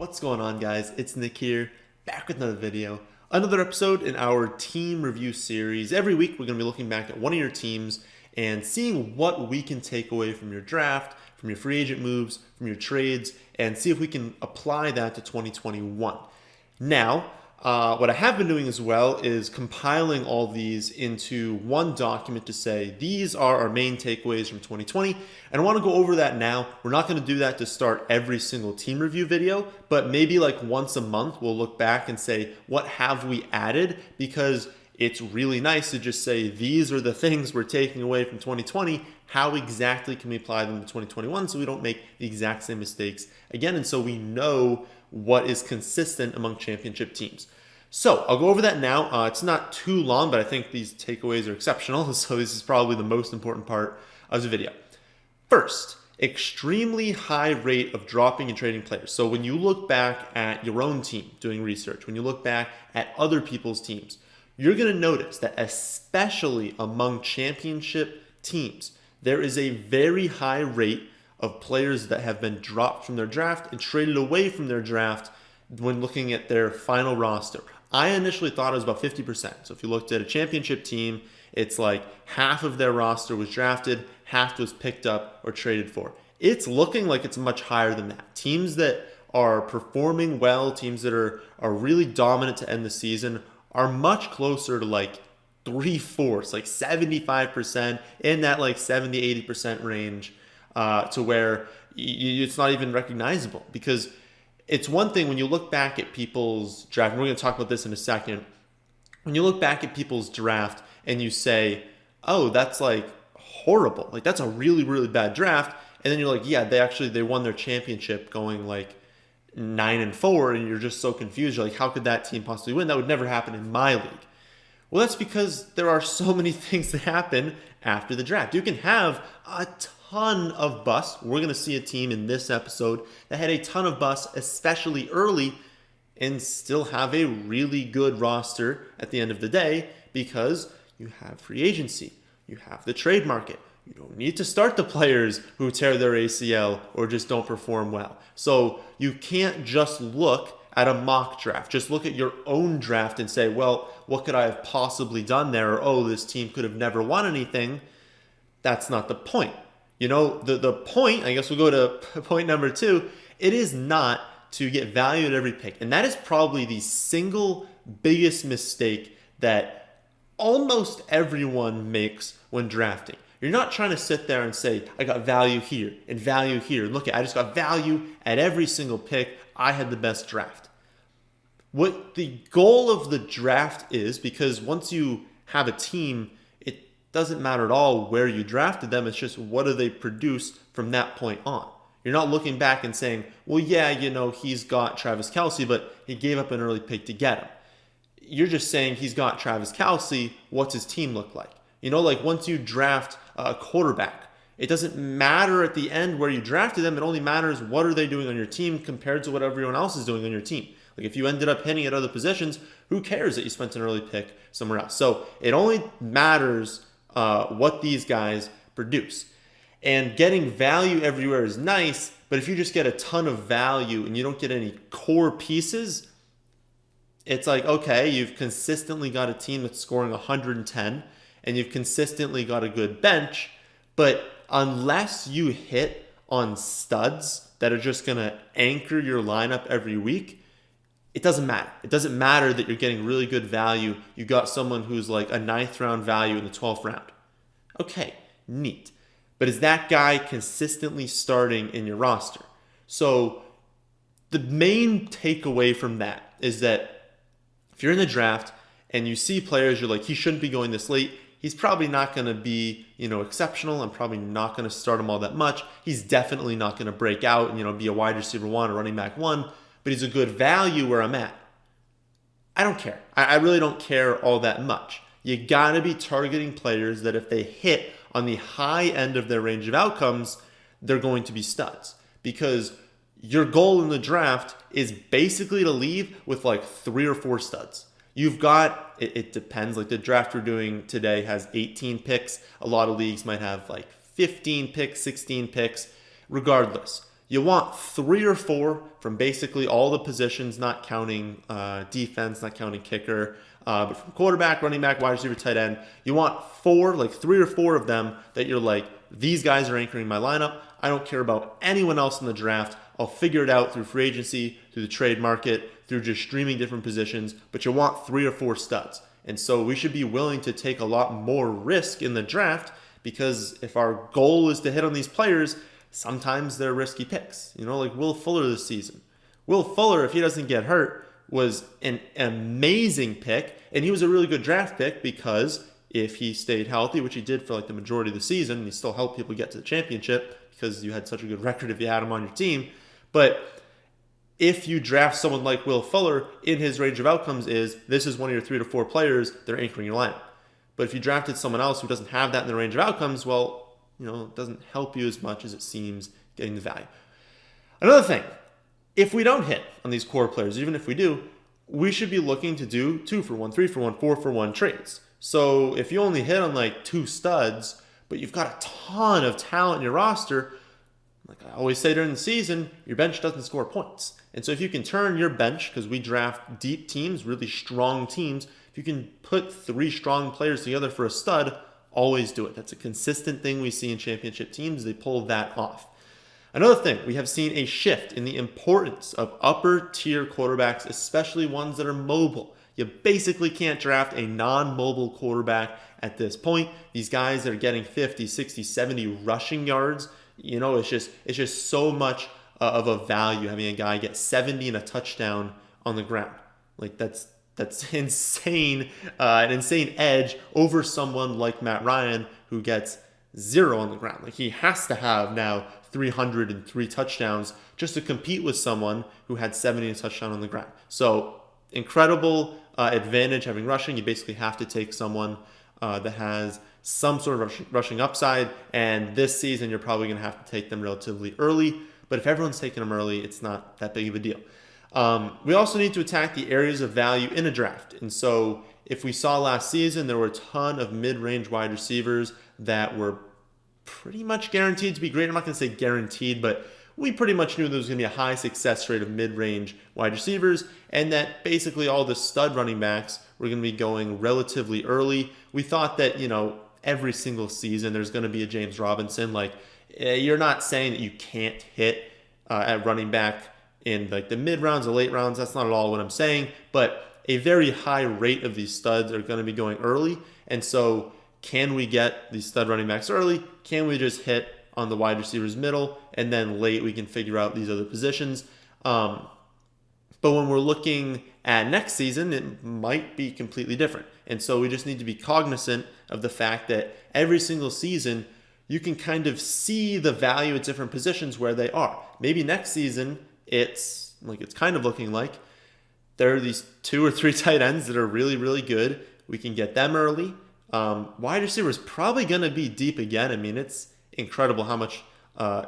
What's going on, guys? It's Nick here, back with another video. Another episode in our team review series. Every week we're going to be looking back at one of your teams and seeing what we can take away from your draft, from your free agent moves, from your trades, and see if we can apply that to 2021. Now, what I have been doing as well is compiling all these into one document to say these are our main takeaways from 2020, and I want to go over that now. We're not going to do that to start every single team review video, but maybe like once a month we'll look back and say what have we added, because it's really nice to just say these are the things we're taking away from 2020. How exactly can we apply them to 2021 so we don't make the exact same mistakes again, and so we know what is consistent among championship teams. So I'll go over that now. It's not too long, but I think these takeaways are exceptional, so this is probably the most important part of the video. First, extremely high rate of dropping and trading players. So when you look back at your own team doing research, when you look back at other people's teams, you're going to notice that especially among championship teams, there is a very high rate of players that have been dropped from their draft and traded away from their draft when looking at their final roster. I initially thought it was about 50%. So if you looked at a championship team, it's like half of their roster was drafted, half was picked up or traded for. It's looking like it's much higher than that. Teams that are performing well, teams that are really dominant to end the season are much closer to like 3/4, like 75%, in that like 70-80% range, to where it's not even recognizable. Because it's one thing when you look back at people's draft, and we're going to talk about this in a second, when you look back at people's draft and you say, oh, that's like horrible, like that's a really, really bad draft, and then you're like, yeah, they won their championship going like 9-4, and you're just so confused. You're like, how could that team possibly win? That would never happen in my league. Well, that's because there are so many things that happen after the draft. You can have a ton of busts. We're going to see a team in this episode that had a ton of busts, especially early, and still have a really good roster at the end of the day because you have free agency. You have the trade market. You don't need to start the players who tear their ACL or just don't perform well. So you can't just look at a mock draft. Just look at your own draft and say, well, what could I have possibly done there? Or, oh, this team could have never won anything. That's not the point. You know, the point, I guess we'll go to point number 2, it is not to get value at every pick. And that is probably the single biggest mistake that almost everyone makes when drafting. You're not trying to sit there and say, I got value here and value here. Look, I just got value at every single pick. I had the best draft. What the goal of the draft is, because once you have a team, it doesn't matter at all where you drafted them. It's just what do they produce from that point on. You're not looking back and saying, well, yeah, you know, he's got Travis Kelce, but he gave up an early pick to get him. You're just saying he's got Travis Kelce. What's his team look like? You know, like once you draft a quarterback, it doesn't matter at the end where you drafted them. It only matters what are they doing on your team compared to what everyone else is doing on your team. Like if you ended up hitting at other positions, who cares that you spent an early pick somewhere else? So it only matters what these guys produce. And getting value everywhere is nice, but if you just get a ton of value and you don't get any core pieces, it's like, okay, you've consistently got a team that's scoring 110 and you've consistently got a good bench, but unless you hit on studs that are just going to anchor your lineup every week, it doesn't matter. It doesn't matter that you're getting really good value. You got someone who's like a 9th round value in the 12th round. Okay, neat. But is that guy consistently starting in your roster? So the main takeaway from that is that if you're in the draft and you see players, you're like, he shouldn't be going this late. He's probably not going to be, exceptional. I'm probably not going to start him all that much. He's definitely not going to break out and, be a wide receiver 1 or running back 1, but he's a good value where I'm at. I don't care. I really don't care all that much. You got to be targeting players that if they hit on the high end of their range of outcomes, they're going to be studs. Because your goal in the draft is basically to leave with like 3 or 4 studs. You've got, it depends, like the draft we're doing today has 18 picks. A lot of leagues might have like 15 picks, 16 picks. Regardless, You want 3 or 4 from basically all the positions, not counting defense, not counting kicker, but from quarterback, running back, wide receiver, tight end. You want 4, like 3 or 4 of them that you're like, these guys are anchoring my lineup. I don't care about anyone else in the draft. I'll figure it out through free agency, through the trade market, through just streaming different positions. But you want 3 or 4 studs. And so we should be willing to take a lot more risk in the draft, because if our goal is to hit on these players, sometimes they're risky picks. Like Will Fuller this season. Will Fuller, if he doesn't get hurt, was an amazing pick, and he was a really good draft pick because if he stayed healthy, which he did for like the majority of the season, and he still helped people get to the championship because you had such a good record if you had him on your team. But if you draft someone like Will Fuller, in his range of outcomes this is one of your 3 to 4 players, they're anchoring your lineup. But if you drafted someone else who doesn't have that in the range of outcomes, well, it doesn't help you as much as it seems getting the value. Another thing, if we don't hit on these core players, even if we do, we should be looking to do 2 for 1, 3 for 1, 4 for 1 trades. So if you only hit on like 2 studs, but you've got a ton of talent in your roster, like I always say during the season, your bench doesn't score points. And so if you can turn your bench, because we draft deep teams, really strong teams, if you can put 3 strong players together for a stud, always do it. That's a consistent thing we see in championship teams. They pull that off. Another thing, we have seen a shift in the importance of upper tier quarterbacks, especially ones that are mobile. You basically can't draft a non-mobile quarterback at this point. These guys that are getting 50, 60, 70 rushing yards, it's just so much of a value having a guy get 70 and a touchdown on the ground. Like that's insane, an insane edge over someone like Matt Ryan who gets 0 on the ground. Like he has to have now 303 touchdowns just to compete with someone who had 70 and a touchdown on the ground. So incredible advantage having rushing. You basically have to take someone that has some sort of rushing upside, and this season you're probably going to have to take them relatively early. But if everyone's taking them early, it's not that big of a deal. We also need to attack the areas of value in a draft. And so if we saw last season, there were a ton of mid-range wide receivers that were pretty much guaranteed to be great. I'm not going to say guaranteed, but we pretty much knew there was going to be a high success rate of mid-range wide receivers, and that basically all the stud running backs were going to be going relatively early. We thought that, every single season there's going to be a James Robinson. Like, you're not saying that you can't hit at running back in like the mid rounds or late rounds. That's not at all what I'm saying, but a very high rate of these studs are going to be going early. And so can we get these stud running backs early? Can we just hit on the wide receivers middle, and then late we can figure out these other positions? But when we're looking at next season, it might be completely different. And so we just need to be cognizant of the fact that every single season you can kind of see the value at different positions where they are. Maybe next season it's kind of looking like there are these 2 or 3 tight ends that are really, really good. We can get them early. Wide receiver is probably going to be deep again. I mean, it's incredible how much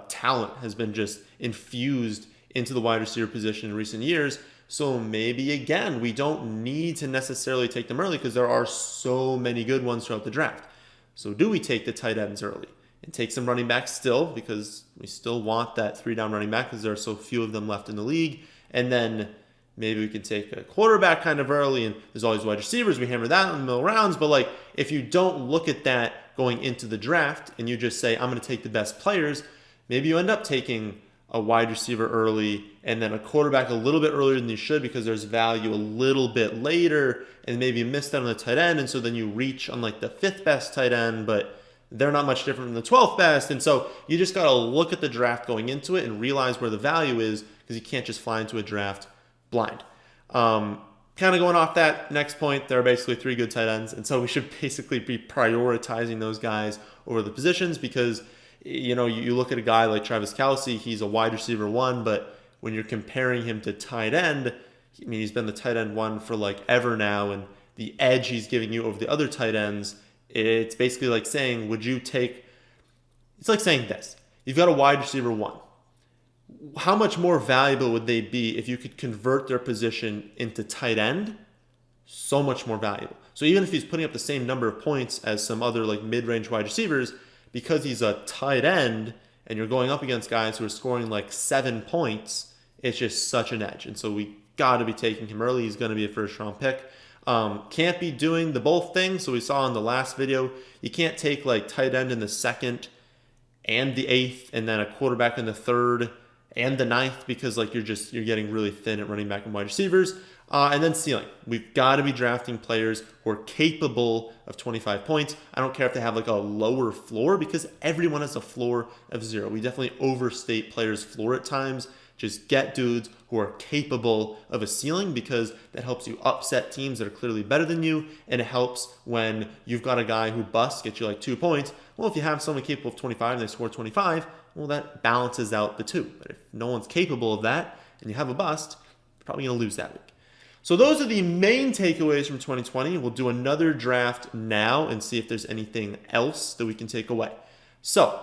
talent has been just infused into the wide receiver position in recent years. So maybe, again, we don't need to necessarily take them early because there are so many good ones throughout the draft. So do we take the tight ends early and take some running backs still, because we still want that 3-down running back because there are so few of them left in the league? And then maybe we can take a quarterback kind of early, and there's always wide receivers. We hammer that in the middle rounds. But like, if you don't look at that going into the draft and you just say, I'm going to take the best players, maybe you end up taking a wide receiver early and then a quarterback a little bit earlier than you should because there's value a little bit later, and maybe you missed out on the tight end, and so then you reach on like the 5th best tight end, but they're not much different from the 12th best. And so you just got to look at the draft going into it and realize where the value is, because you can't just fly into a draft blind. Kind of going off that next point, there are basically 3 good tight ends, and so we should basically be prioritizing those guys over the positions, because you look at a guy like Travis Kelce, he's a wide receiver 1, but when you're comparing him to tight end, I mean, he's been the tight end 1 for like ever now, and the edge he's giving you over the other tight ends, it's basically like saying, it's like saying this: you've got a wide receiver 1. How much more valuable would they be if you could convert their position into tight end? So much more valuable. So even if he's putting up the same number of points as some other like mid-range wide receivers, because he's a tight end and you're going up against guys who are scoring like 7 points, it's just such an edge. And so we got to be taking him early. He's going to be a first-round pick. Can't be doing the both things. So we saw in the last video, you can't take like tight end in the 2nd and the 8th, and then a quarterback in the 3rd and the 9th, because like you're getting really thin at running back and wide receivers. And then ceiling. We've got to be drafting players who are capable of 25 points. I don't care if they have like a lower floor, because everyone has a floor of 0. We definitely overstate players' floor at times. Just get dudes who are capable of a ceiling, because that helps you upset teams that are clearly better than you, and it helps when you've got a guy who busts, gets you like 2 points. Well, if you have someone capable of 25 and they score 25, well, that balances out the 2. But if no one's capable of that and you have a bust, you're probably going to lose that week. So those are the main takeaways from 2020. We'll do another draft now and see if there's anything else that we can take away. So,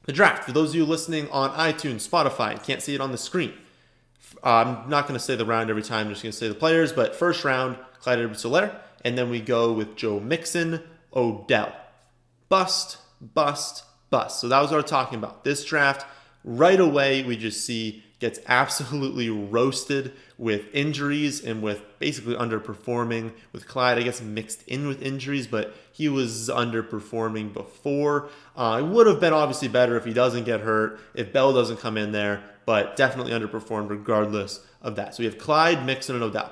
the draft, for those of you listening on iTunes, Spotify, can't see it on the screen. I'm not going to say the round every time, I'm just going to say the players, but first round, Clyde Edwards-Helaire, and then we go with Joe Mixon, Odell. Bust, bust, bust. So that was what we're talking about. This draft, right away, we just see gets absolutely roasted with injuries and with basically underperforming with Clyde, I guess mixed in with injuries, but he was underperforming before. It would have been obviously better if he doesn't get hurt, if Bell doesn't come in there, but definitely underperformed regardless of that. So we have Clyde, Mixon, and Odell.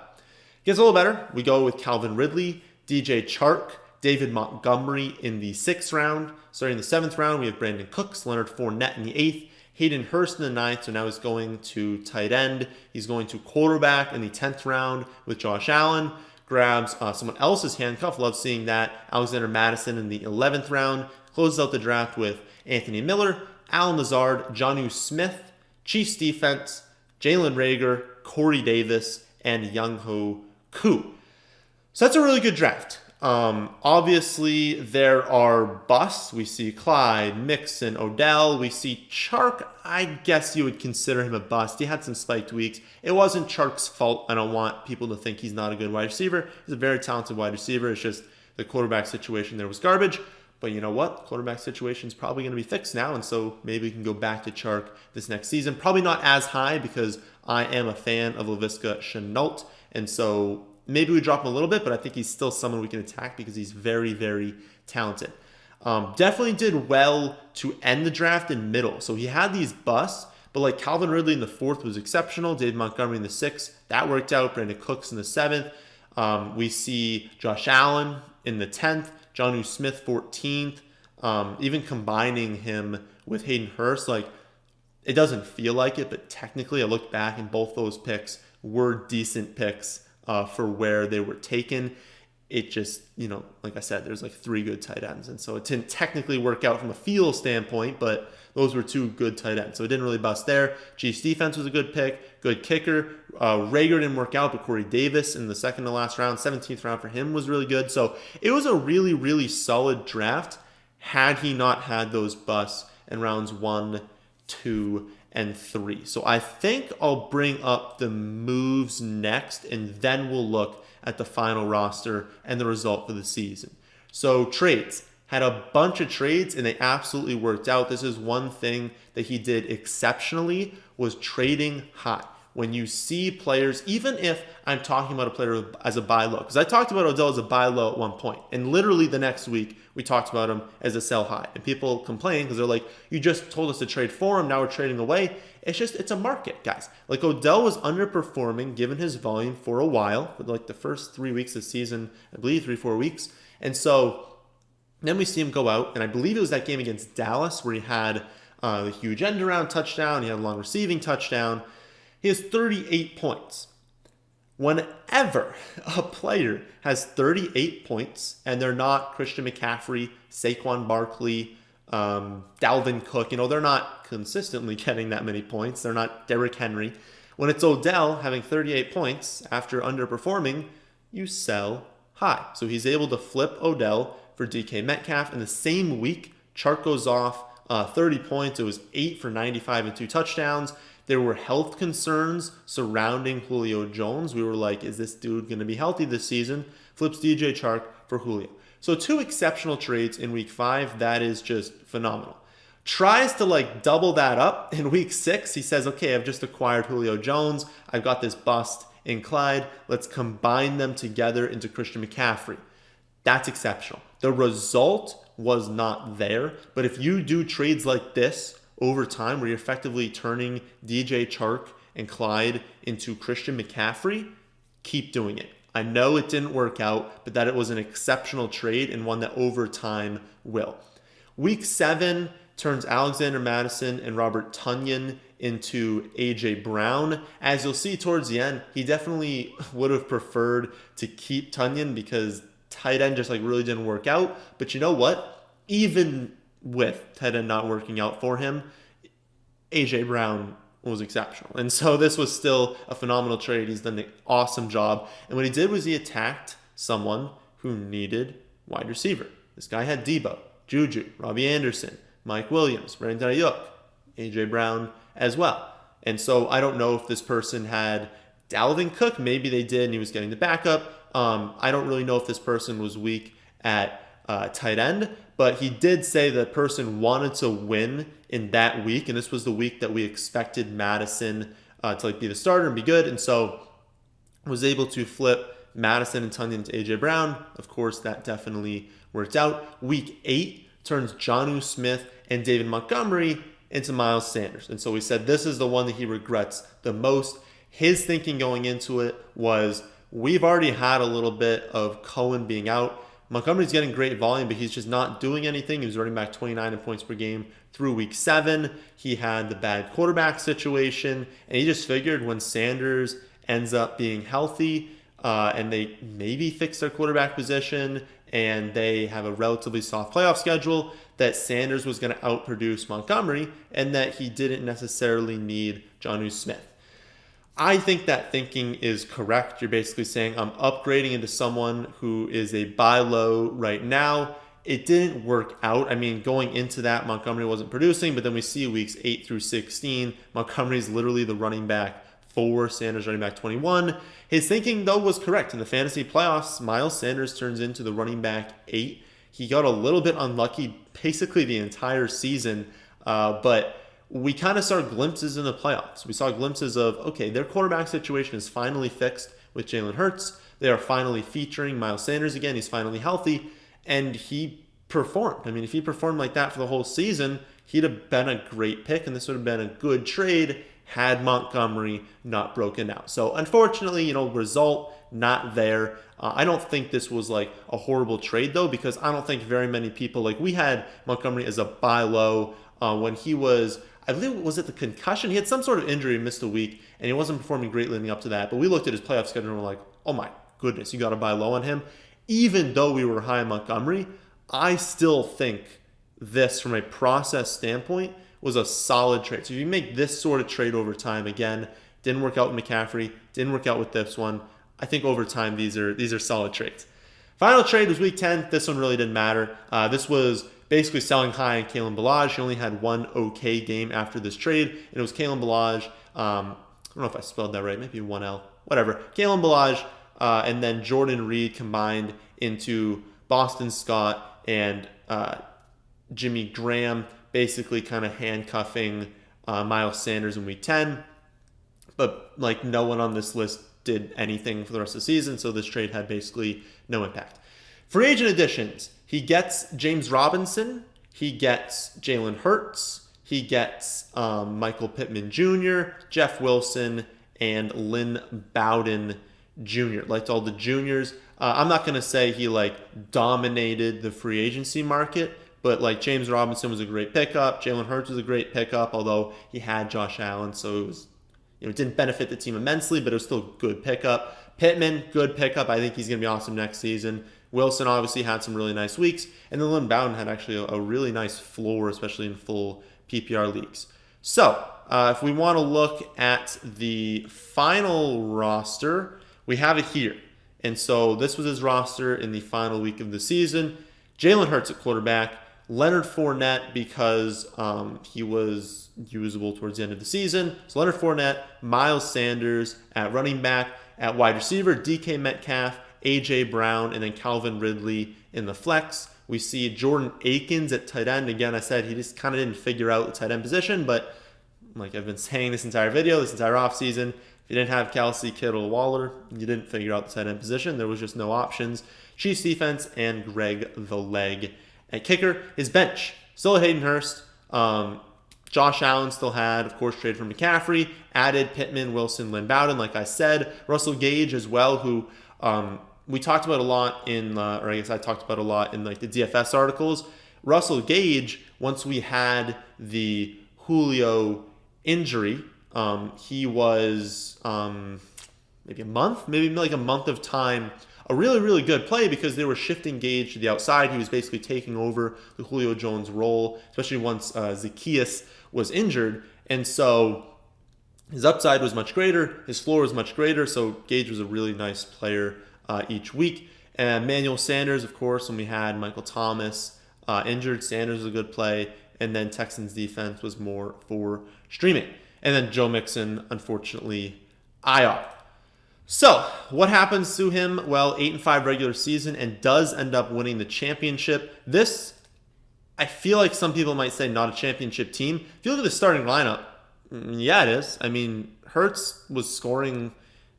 Gets a little better. We go with Calvin Ridley, DJ Chark, David Montgomery in the 6th round. Starting in the 7th round, we have Brandon Cooks, Leonard Fournette in the 8th, Hayden Hurst in the 9th, so now he's going to tight end. He's going to quarterback in the 10th round with Josh Allen. Grabs someone else's handcuff. Love seeing that. Alexander Madison in the 11th round. Closes out the draft with Anthony Miller, Alan Lazard, Jonnu Smith, Chiefs defense, Jalen Reagor, Corey Davis, and Younghoe Koo. So that's a really good draft. Obviously, there are busts. We see Clyde, Mixon, Odell. We see Chark. I guess you would consider him a bust. He had some spiked weeks. It wasn't Chark's fault. I don't want people to think he's not a good wide receiver. He's a very talented wide receiver. It's just the quarterback situation there was garbage. But you know what? Quarterback situation is probably going to be fixed now, and so maybe we can go back to Chark this next season. Probably not as high, because I am a fan of Laviska Shenault, and so maybe we drop him a little bit, but I think he's still someone we can attack because he's very, very talented. Definitely did well to end the draft in middle. So he had these busts, but like Calvin Ridley in the 4th was exceptional. David Montgomery in the 6th, that worked out. Brandon Cooks in the 7th. We see Josh Allen in the 10th. Jonnu Smith 14th. Even combining him with Hayden Hurst, like it doesn't feel like it, but technically I look back and both those picks were decent picks for where they were taken. It just, like I said, there's like 3 good tight ends. And so it didn't technically work out from a feel standpoint, but those were 2 good tight ends. So it didn't really bust there. Chiefs defense was a good pick, good kicker. Reagor didn't work out, but Corey Davis in the 2nd to last round, 17th round for him was really good. So it was a really, really solid draft had he not had those busts in rounds 1, 2, and 3. So I think I'll bring up the moves next, and then we'll look at the final roster and the result for the season. So trades. Had a bunch of trades, and they absolutely worked out. This is one thing that he did exceptionally, was trading high. When you see players, even if I'm talking about a player as a buy low, because I talked about Odell as a buy low at one point, and literally the next week we talked about him as a sell high, and people complain because they're like, you just told us to trade for him, now we're trading away. It's a market, guys. Like Odell was underperforming given his volume for a while, for like the first 3 weeks of the season, I believe 3-4 weeks, and so then we see him go out, and I believe it was that game against Dallas where he had the huge end around touchdown, he had a long receiving touchdown. He has 38 points. Whenever a player has 38 points and they're not Christian McCaffrey, Saquon Barkley, Dalvin Cook, they're not consistently getting that many points. They're not Derrick Henry. When it's Odell having 38 points after underperforming, you sell high. So he's able to flip Odell for DK Metcalf. In the same week, Chark goes off 30 points. It was 8 for 95 and 2 touchdowns. There were health concerns surrounding Julio Jones. We were like, is this dude going to be healthy this season? Flips DJ Chark for Julio. So 2 exceptional trades in week 5. That is just phenomenal. Tries to like double that up in week 6. He says, okay, I've just acquired Julio Jones. I've got this bust in Clyde. Let's combine them together into Christian McCaffrey. That's exceptional. The result was not there, but if you do trades like this over time where you're effectively turning DJ Chark and Clyde into Christian McCaffrey, keep doing it. I know it didn't work out, but that it was an exceptional trade and one that over time will. Week 7 turns Alexander Mattison and Robert Tonyan into AJ Brown. As you'll see towards the end, he definitely would have preferred to keep Tonyan because tight end just like really didn't work out. But you know what? Even with tight end not working out for him, AJ Brown was exceptional. And so this was still a phenomenal trade. He's done an awesome job. And what he did was he attacked someone who needed wide receiver. This guy had Debo, Juju, Robbie Anderson, Mike Williams, Brandon Ayuk, AJ Brown as well. And so I don't know if this person had Dalvin Cook. Maybe they did and he was getting the backup. I don't really know if this person was weak at tight end, but he did say the person wanted to win in that week, and this was the week that we expected Madison to like be the starter and be good, and so was able to flip Madison and Tonyan to AJ Brown. Of course, that definitely worked out. Week 8 turns Jonnu Smith and David Montgomery into Miles Sanders, and so we said this is the one that he regrets the most. His thinking going into it was, we've already had a little bit of Cohen being out. Montgomery's getting great volume, but he's just not doing anything. He was running back 29 in points per game through week 7. He had the bad quarterback situation, and he just figured when Sanders ends up being healthy and they maybe fix their quarterback position and they have a relatively soft playoff schedule, that Sanders was going to outproduce Montgomery and that he didn't necessarily need Jonnu Smith. I think that thinking is correct. You're basically saying I'm upgrading into someone who is a buy low right now. It didn't work out. I mean, going into that, Montgomery wasn't producing, but then we see weeks 8 through 16, Montgomery's literally the running back 4, Sanders running back 21. His thinking, though, was correct. In the fantasy playoffs, Miles Sanders turns into the running back 8. He got a little bit unlucky basically the entire season, but we kind of saw glimpses in the playoffs. We saw glimpses of, okay, their quarterback situation is finally fixed with Jalen Hurts. They are finally featuring Miles Sanders again. He's finally healthy, and he performed. I mean, if he performed like that for the whole season, he'd have been a great pick, and this would have been a good trade had Montgomery not broken out. So unfortunately, result not there. I don't think this was like a horrible trade, though, because I don't think very many people, like we had Montgomery as a buy low when he was, I believe, was it the concussion? He had some sort of injury, missed a week, and he wasn't performing great leading up to that. But we looked at his playoff schedule and were like, oh my goodness, you got to buy low on him. Even though we were high on Montgomery, I still think this, from a process standpoint, was a solid trade. So if you make this sort of trade over time, again, didn't work out with McCaffrey, didn't work out with this one. I think over time, these are solid trades. Final trade was week 10. This one really didn't matter. This was basically selling high on Kalen Ballage. He only had one okay game after this trade, and it was Kalen Ballage. I don't know if I spelled that right. Maybe 1L. Whatever. Kalen Ballage and then Jordan Reed combined into Boston Scott and Jimmy Graham, basically kind of handcuffing Miles Sanders in week 10. But like no one on this list did anything for the rest of the season, so this trade had basically no impact. Free agent additions. He gets James Robinson. He gets Jalen Hurts. He gets Michael Pittman Jr., Jeff Wilson, and Lynn Bowden Jr. Liked all the juniors. I'm not going to say he dominated the free agency market, but James Robinson was a great pickup. Jalen Hurts was a great pickup, although he had Josh Allen, so it was, it didn't benefit the team immensely, but it was still a good pickup. Pittman, good pickup. I think he's going to be awesome next season. Wilson obviously had some really nice weeks, and then Lynn Bowden had actually a really nice floor, especially in full PPR leagues. So if we want to look at the final roster, we have it here. And so this was his roster in the final week of the season. Jalen Hurts at quarterback, Leonard Fournette because he was usable towards the end of the season. So Leonard Fournette, Miles Sanders at running back, at wide receiver, DK Metcalf, AJ Brown, and then Calvin Ridley in the flex, We see Jordan Akins at tight end. Again, I said he just kind of didn't figure out the tight end position, but like I've been saying this entire video, this entire offseason, if you didn't have Kelsey, Kittle, Waller, you didn't figure out the tight end position. There was just no options. Chiefs defense and Greg the Leg at kicker. His bench, still Hayden Hurst. Josh Allen still had, of course, traded for McCaffrey, added Pittman, Wilson, Lynn Bowden, like I said. Russell Gage as well, who we talked about a lot in, or I guess I talked about a lot in like the DFS articles. Russell Gage, once we had the Julio injury, he was maybe like a month of time, a really, really good play because they were shifting Gage to the outside. He was basically taking over the Julio Jones role, especially once Zacchaeus was injured. And so his upside was much greater. His floor was much greater. So Gage was a really nice player each week. And Emmanuel Sanders, of course, when we had Michael Thomas injured, Sanders was a good play. And then Texans defense was more for streaming. And then Joe Mixon, unfortunately, IR. So, what happens to him? Well, 8-5 regular season and does end up winning the championship. This, I feel like some people might say not a championship team. If you look at the starting lineup, yeah, it is. I mean, Hurts was scoring,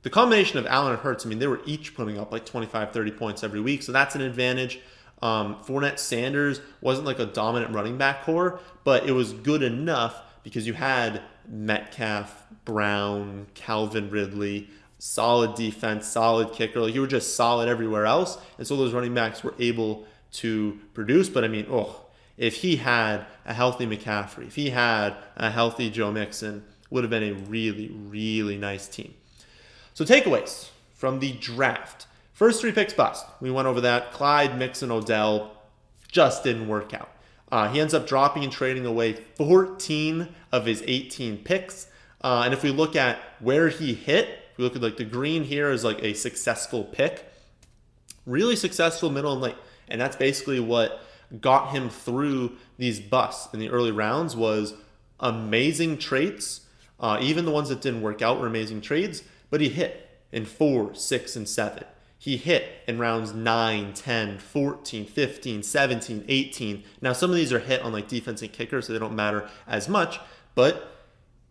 the combination of Allen and Hurts, I mean, they were each putting up like 25, 30 points every week, so that's an advantage. Fournette, Sanders wasn't like a dominant running back core, but it was good enough because you had Metcalf, Brown, Calvin Ridley, solid defense, solid kicker. Like you were just solid everywhere else. And so those running backs were able to produce. But I mean, if he had a healthy McCaffrey, if he had a healthy Joe Mixon, would have been a really, really nice team. So takeaways from the draft. First 3 picks bust. We went over that. Clyde, Mixon, Odell just didn't work out. He ends up dropping and trading away 14 of his 18 picks. And if we look at where he hit, if we look at like the green here is like a successful pick, really successful middle and late. And that's basically what got him through these busts in the early rounds was amazing traits. Even the ones that didn't work out were amazing trades, but he hit in 4, 6, and 7. He hit in rounds 9, 10, 14, 15, 17, 18. Now, some of these are hit on like defense and kicker, so they don't matter as much, but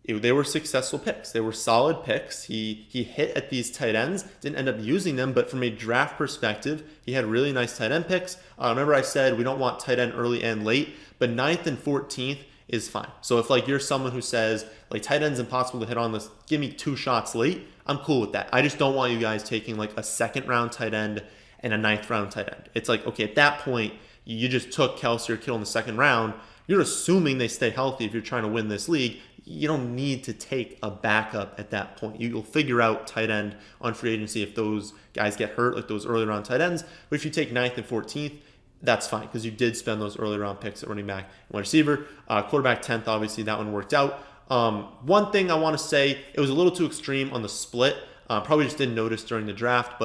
they were successful picks. They were solid picks. He hit at these tight ends, didn't end up using them, but from a draft perspective, he had really nice tight end picks. Remember I said we don't want tight end early and late, but 9th and 14th is fine. So if like you're someone who says like tight end's impossible to hit on this, give me 2 shots late, I'm cool with that. I just don't want you guys taking like a 2nd round tight end and a 9th round tight end. It's like, okay, at that point, you just took Kelsey or Kittle in the 2nd round. You're assuming they stay healthy if you're trying to win this league. You don't need to take a backup at that point. You'll figure out tight end on free agency if those guys get hurt, like those early round tight ends. But if you take 9th and 14th, that's fine because you did spend those early round picks at running back and wide receiver. Quarterback 10th, obviously that one worked out. One thing I want to say, it was a little too extreme on the split. Probably just didn't notice during the draft,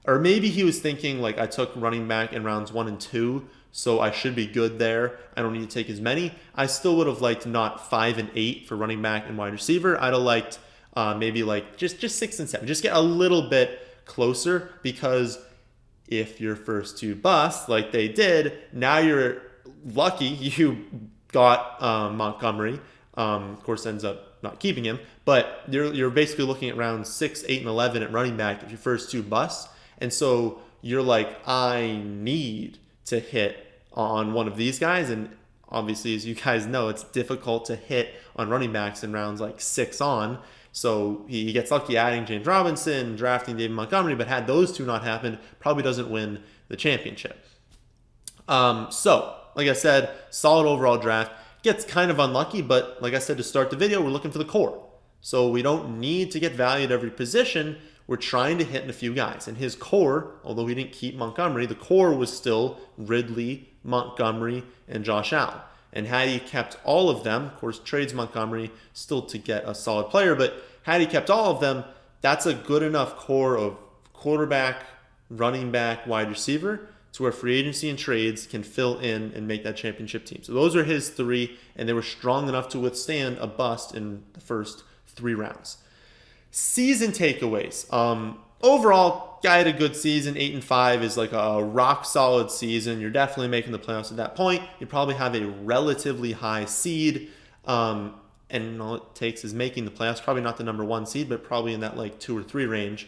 or maybe he was thinking like I took running back in rounds 1 and 2, so I should be good there. I don't need to take as many. I still would have liked not 5 and 8 for running back and wide receiver. I'd have liked maybe like just 6 and 7. Just get a little bit closer because if your first 2 bust like they did, now you're lucky you got Montgomery. Of course, ends up not keeping him, but you're basically looking at rounds 6, 8, and 11 at running back if your first 2 busts. And so you're like, I need to hit on one of these guys. And obviously, as you guys know, it's difficult to hit on running backs in rounds like 6 on. So he gets lucky adding James Robinson, drafting David Montgomery, but had those 2 not happen, probably doesn't win the championship. So, like I said, solid overall draft. Gets kind of unlucky, but like I said to start the video, we're looking for the core. So we don't need to get value at every position. We're trying to hit in a few guys. And his core, although he didn't keep Montgomery, the core was still Ridley, Montgomery, and Josh Allen. And had he kept all of them, of course, trades Montgomery still to get a solid player, but had he kept all of them, that's a good enough core of quarterback, running back, wide receiver to where free agency and trades can fill in and make that championship team. So those are his 3, and they were strong enough to withstand a bust in the first 3 rounds. Season takeaways. overall, guy had a good season. 8-5 is like a rock solid season. You're definitely making the playoffs at that point. You probably have a relatively high seed. And all it takes is making the playoffs. Probably not the number 1 seed, but probably in that like 2 or 3 range.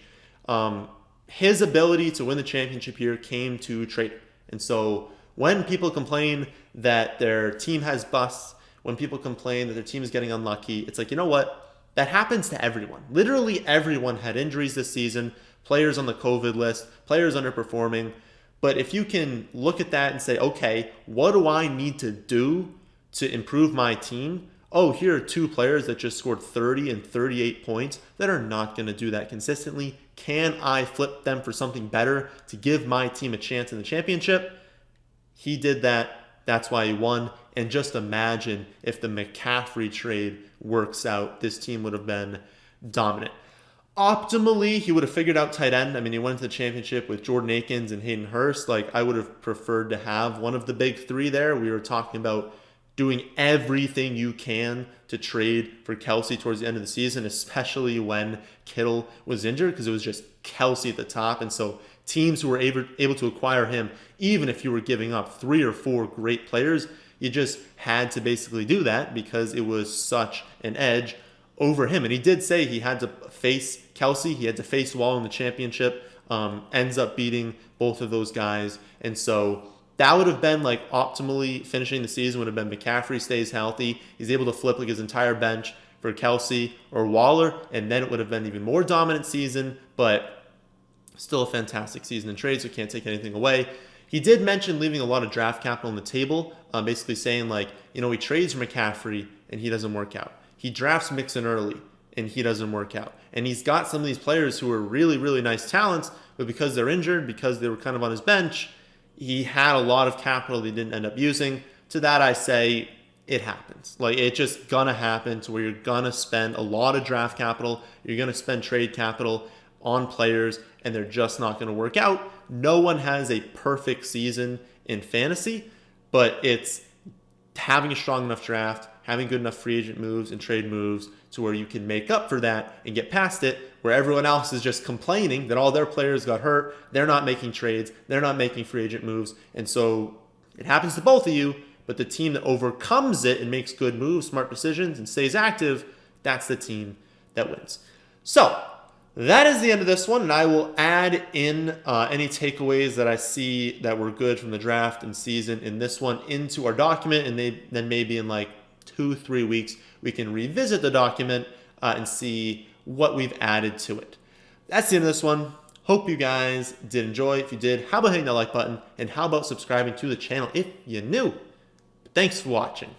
His ability to win the championship here came to Trader. And so when people complain that their team has busts, when people complain that their team is getting unlucky, it's like, you know what? That happens to everyone. Literally everyone had injuries this season, players on the COVID list, players underperforming. But if you can look at that and say, okay, what do I need to do to improve my team? Oh, here are 2 players that just scored 30 and 38 points that are not going to do that consistently. Can I flip them for something better to give my team a chance in the championship? He did that. That's why he won. And just imagine if the McCaffrey trade works out, this team would have been dominant. Optimally, he would have figured out tight end. I mean, he went to the championship with Jordan Akins and Hayden Hurst. Like, I would have preferred to have one of the big 3 there. We were talking about doing everything you can to trade for Kelce towards the end of the season, especially when Kittle was injured, because it was just Kelce at the top. And so teams who were able to acquire him, even if you were giving up 3 or 4 great players, you just had to basically do that because it was such an edge over him. And he did say he had to face Kelce. He had to face Wall in the championship. Ends up beating both of those guys. And so that would have been like optimally finishing the season would have been McCaffrey stays healthy. He's able to flip like his entire bench for Kelce or Waller. And then it would have been even more dominant season. But still a fantastic season in trade, so can't take anything away. He did mention leaving a lot of draft capital on the table, basically saying like, you know, he trades for McCaffrey and he doesn't work out. He drafts Mixon early and he doesn't work out. And he's got some of these players who are really, really nice talents, but because they're injured, because they were kind of on his bench, he had a lot of capital he didn't end up using. To that I say, it happens. Like, it's just gonna happen to where you're gonna spend a lot of draft capital, you're gonna spend trade capital on players, and they're just not gonna work out. No one has a perfect season in fantasy, but it's having a strong enough draft, having good enough free agent moves and trade moves to where you can make up for that and get past it, where everyone else is just complaining that all their players got hurt, they're not making trades, they're not making free agent moves. And so it happens to both of you, but the team that overcomes it and makes good moves, smart decisions, and stays active, that's the team that wins. So that is the end of this one, and I will add in any takeaways that I see that were good from the draft and season in this one into our document, and then maybe in like 2-3 weeks we can revisit the document and see what we've added to it. That's the end of this one. Hope you guys did enjoy. If you did, how about hitting that like button, and how about subscribing to the channel if you're new? Thanks for watching.